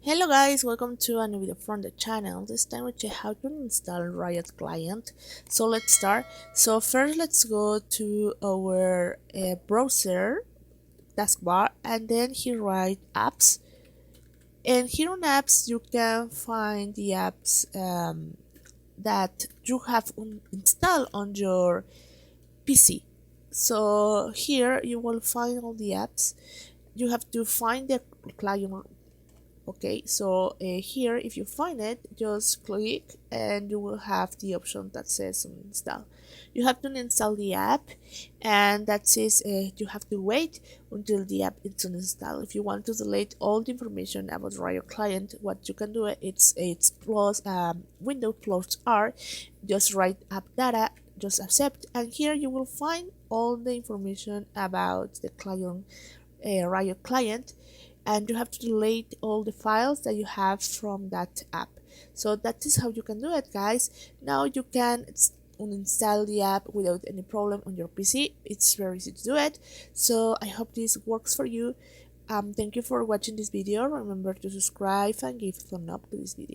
Hello guys, welcome to a new video from the channel. This time we check how to install Riot Client. So let's start. So first let's go to our browser taskbar and then here write apps. And here on apps you can find the apps that you have installed on your PC. So here you will find all the apps. You have to find the client. Okay, so here if you find it, just click and you will have the option that says install. You have to install the app, and that says you have to wait until the app is installed. If you want to delete all the information about Riot Client, what you can do it's plus Windows plus R, just write app data, just accept, and here you will find all the information about the client, Riot Client, and you have to delete all the files that you have from that app. So that is how you can do it, guys. Now you can uninstall the app without any problem on your PC. It's very easy to do it. So I hope this works for you. Thank you for watching this video. Remember to subscribe and give a thumb up to this video.